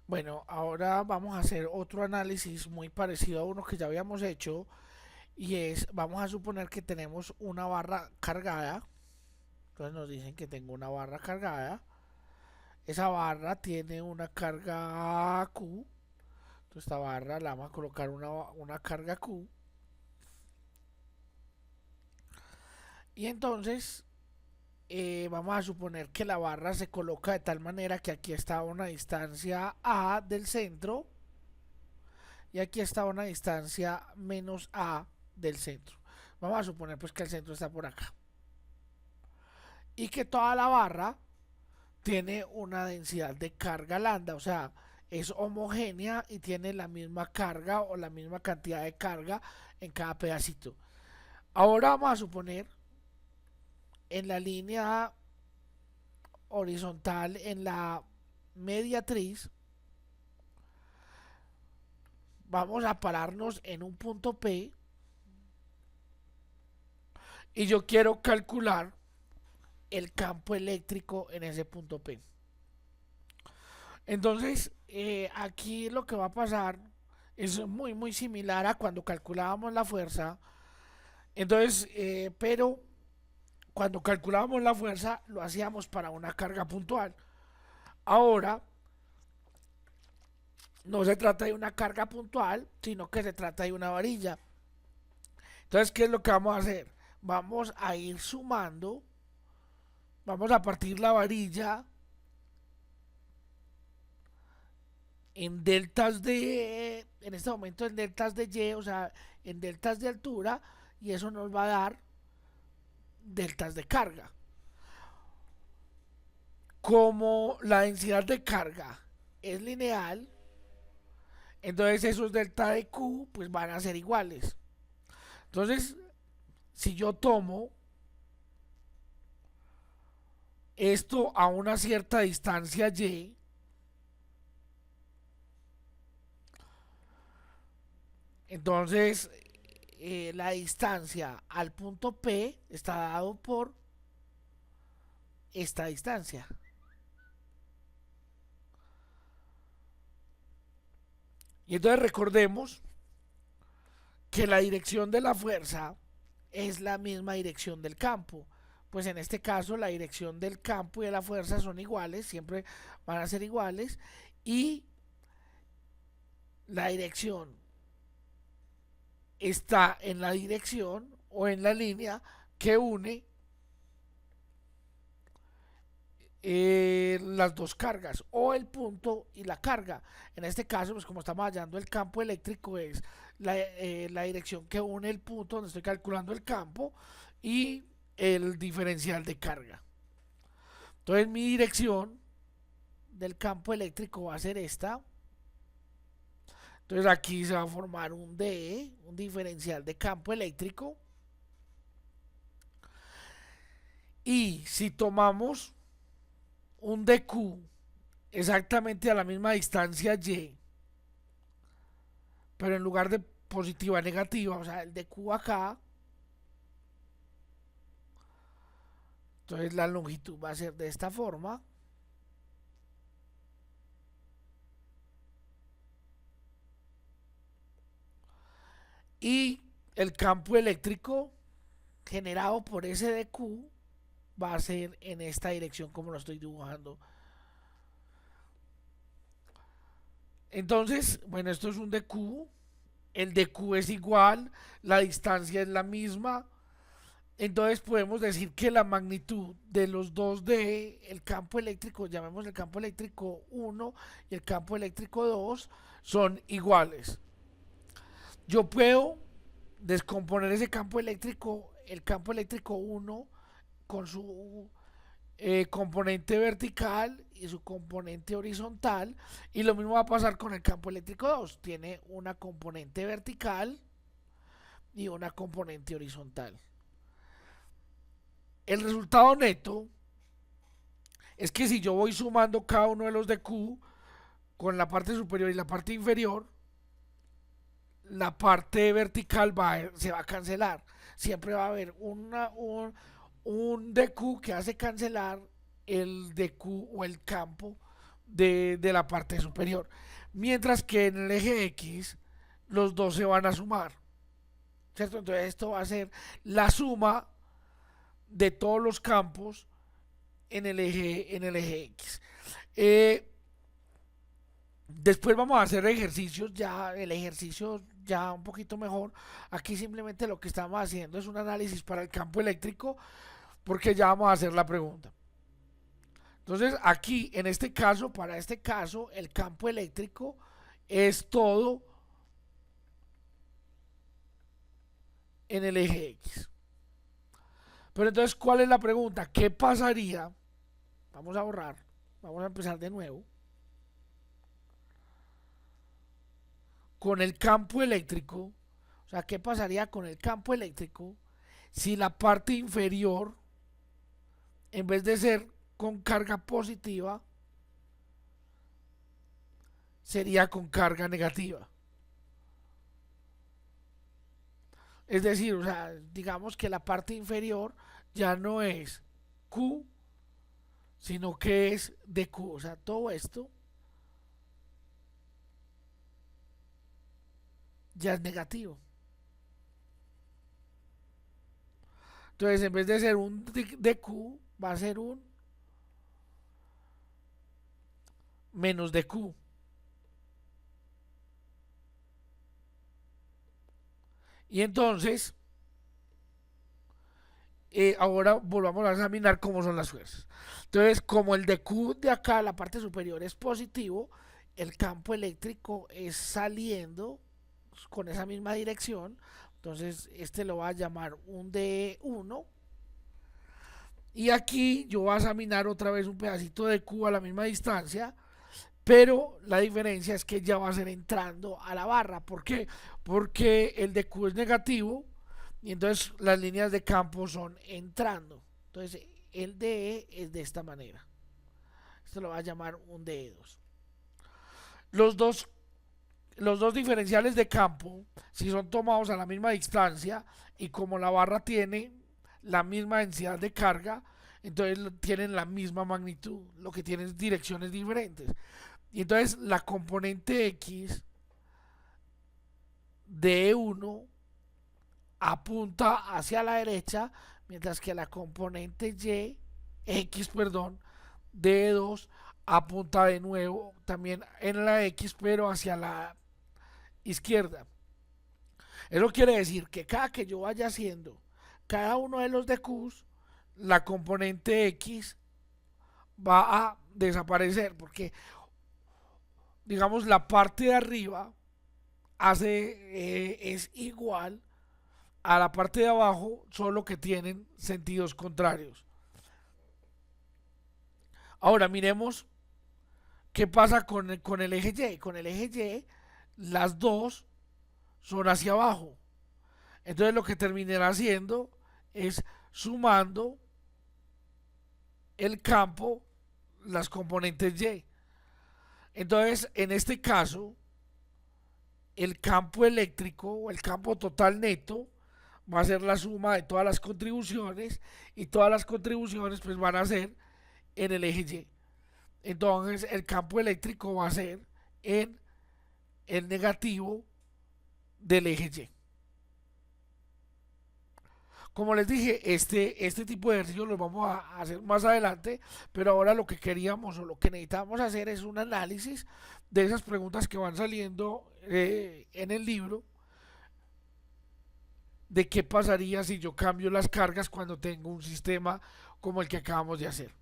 Bueno, ahora vamos a hacer otro análisis muy parecido a uno que ya habíamos hecho y es, vamos a suponer que tenemos una barra cargada. Entonces nos dicen que tengo una barra cargada. Esa barra tiene una carga Q. Entonces esta barra la vamos a colocar una carga Q. Y entonces vamos a suponer que la barra se coloca de tal manera que aquí está una distancia A del centro y aquí está una distancia menos A del centro. Vamos a suponer pues que el centro está por acá y que toda la barra tiene una densidad de carga lambda, o sea, es homogénea y tiene la misma carga o la misma cantidad de carga en cada pedacito. Ahora vamos a suponer en la línea horizontal, en la mediatriz, vamos a pararnos en un punto P y yo quiero calcular el campo eléctrico en ese punto P. Entonces, aquí lo que va a pasar es muy similar a cuando calculábamos la fuerza. Entonces, pero cuando calculábamos la fuerza lo hacíamos para una carga puntual. Ahora no se trata de una carga puntual, sino que se trata de una varilla. Entonces, ¿qué es lo que vamos a hacer? Vamos a ir sumando, vamos a partir la varilla en deltas de, en este momento en deltas de Y, o sea, en deltas de altura, y eso nos va a dar deltas de carga. Como la densidad de carga es lineal, entonces esos delta de Q pues van a ser iguales. Entonces, si yo tomo esto a una cierta distancia Y, entonces la distancia al punto P está dado por esta distancia. Y entonces recordemos que la dirección de la fuerza es la misma dirección del campo. Pues en este caso la dirección del campo y de la fuerza son iguales, siempre van a ser iguales. Y la dirección está en la dirección o en la línea que une las dos cargas o el punto y la carga. En este caso, pues como estamos hallando el campo eléctrico, es la dirección que une el punto donde estoy calculando el campo y el diferencial de carga. Entonces mi dirección del campo eléctrico va a ser esta. Entonces aquí se va a formar un DE, un diferencial de campo eléctrico. Y si tomamos un DQ exactamente a la misma distancia Y, pero en lugar de positiva negativa, o sea, el DQ acá, entonces la longitud va a ser de esta forma. Y el campo eléctrico generado por ese DQ va a ser en esta dirección como lo estoy dibujando. Entonces, bueno, esto es un DQ. El DQ es igual, la distancia es la misma. Entonces podemos decir que la magnitud de los dos de el campo eléctrico, llamemos el campo eléctrico 1 y el campo eléctrico 2, son iguales. Yo puedo descomponer ese campo eléctrico, el campo eléctrico 1 con su componente vertical y su componente horizontal, y lo mismo va a pasar con el campo eléctrico 2. Tiene una componente vertical y una componente horizontal. El resultado neto es que si yo voy sumando cada uno de los de Q con la parte superior y la parte inferior, la parte vertical se va a cancelar. Siempre va a haber un DQ que hace cancelar el DQ o el campo de la parte superior. Mientras que en el eje X los dos se van a sumar, ¿cierto? Entonces esto va a ser la suma de todos los campos en el eje X. Después vamos a hacer ejercicios, ya el ejercicio ya un poquito mejor. Aquí simplemente lo que estamos haciendo es un análisis para el campo eléctrico, porque ya vamos a hacer la pregunta. Entonces aquí en este caso, para este caso, el campo eléctrico es todo en el eje X. Pero entonces, ¿cuál es la pregunta? ¿Qué pasaría? Vamos a borrar, vamos a empezar de nuevo. Con el campo eléctrico, o sea, ¿qué pasaría con el campo eléctrico si la parte inferior, en vez de ser con carga positiva, sería con carga negativa? Es decir, o sea, digamos que la parte inferior ya no es Q, sino que es dQ. O sea, todo esto ya es negativo. Entonces, en vez de ser un dQ, va a ser un menos dQ. Y entonces, ahora volvamos a examinar cómo son las fuerzas. Entonces, como el dQ de acá, la parte superior, es positivo, el campo eléctrico es saliendo con esa misma dirección. Entonces, este lo va a llamar un D1. Y aquí yo voy a examinar otra vez un pedacito de Q a la misma distancia, pero la diferencia es que ya va a ser entrando a la barra. ¿Por qué? Porque el de Q es negativo y entonces las líneas de campo son entrando. Entonces el DE es de esta manera. Esto lo va a llamar un DE2. Los dos, los dos diferenciales de campo, si son tomados a la misma distancia y como la barra tiene la misma densidad de carga, entonces tienen la misma magnitud, lo que tienen es direcciones diferentes. Y entonces la componente X de E1 apunta hacia la derecha, mientras que la componente Y, X, perdón, de E2 apunta de nuevo también en la X, pero hacia la izquierda. Eso quiere decir que cada que yo vaya haciendo cada uno de los DQs, la componente X va a desaparecer, porque digamos la parte de arriba es igual a la parte de abajo, solo que tienen sentidos contrarios. Ahora miremos qué pasa con el eje Y. Con el eje Y, las dos son hacia abajo. Entonces lo que terminará haciendo es sumando el campo, las componentes Y. Entonces, en este caso, el campo eléctrico o el campo total neto va a ser la suma de todas las contribuciones y todas las contribuciones pues van a ser en el eje Y. Entonces, el campo eléctrico va a ser en el negativo del eje Y. Como les dije, este tipo de ejercicios los vamos a hacer más adelante, pero ahora lo que queríamos o lo que necesitamos hacer es un análisis de esas preguntas que van saliendo en el libro, de qué pasaría si yo cambio las cargas cuando tengo un sistema como el que acabamos de hacer.